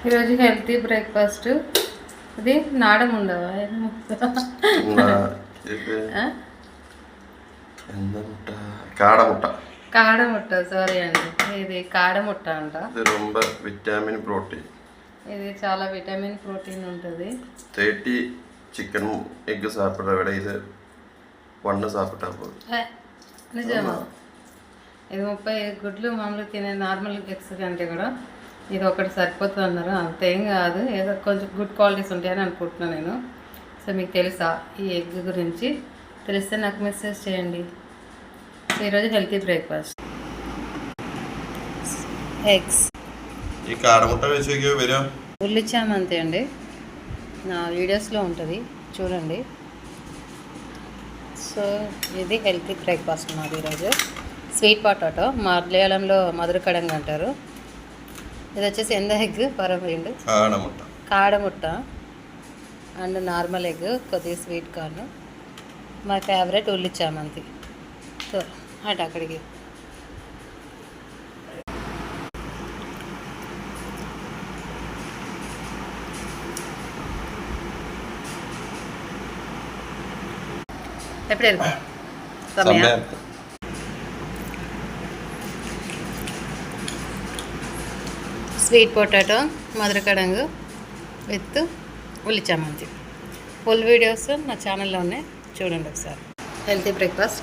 ఈరోజు healthy breakfast. ఇది నాడం ఉండవా కాడముట్ట. సారీ అండి, ఇది కాడముట్ట అంట. Vitamin protein. ఇది చాలా విటమిన్ ప్రోటీన్ ఉంటుంది. 30 చికెన్ ఎగ్ సాப்பிட்ற விட இது 1 சாப்பிட்டா போதும். నిజమా? ఇది 30 గుడ్లు మామూలుగా తినే నార్మల్ ఎగ్స్ కంటే కూడా ఇది ఒకటి సరిపోతుంది అన్నారు. అంతేం కాదు, ఏదో కొంచెం గుడ్ క్వాలిటీస్ ఉంటాయని అనుకుంటున్నాను నేను. సో మీకు తెలుసా ఈ ఎగ్ గురించి? తెలిస్తే నాకు మెసేజ్ చేయండి. సో ఈరోజు హెల్తీ బ్రేక్ఫాస్ట్ ఎగ్స్. ఈ కాడముట్ట వేసి వരും ఉల్లిచామంతే అండి, నా వీడియోస్లో ఉంటుంది చూడండి. సో ఇది హెల్తీ బ్రేక్ఫాస్ట్ మాది ఈరోజు. స్వీట్ పొటాటో, మలయాళంలో మధురకడంగా అంటారు. ఇది వచ్చేసి ఎంత ఎగ్ పరమైండు కాడముట్ట అండ్ నార్మల్ ఎగ్, కొద్దిగా స్వీట్ కార్న్. మా ఫేవరెట్ ఉల్లి చామంతి. సో అటు అక్కడికి ఎప్పుడు వెళ్తాం? స్వీట్ పొటాటో మధురకడంగు విత్ ఉల్లి చామంతి. ఫుల్ వీడియోస్ నా ఛానల్లో ఉన్నాయి, చూడండి ఒకసారి. Healthy breakfast.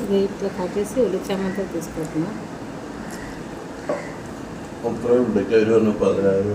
ఇది ఇట్లా కట్ చేసి ఉల్లి చామంతి తీసుకుంటున్నా. 12 12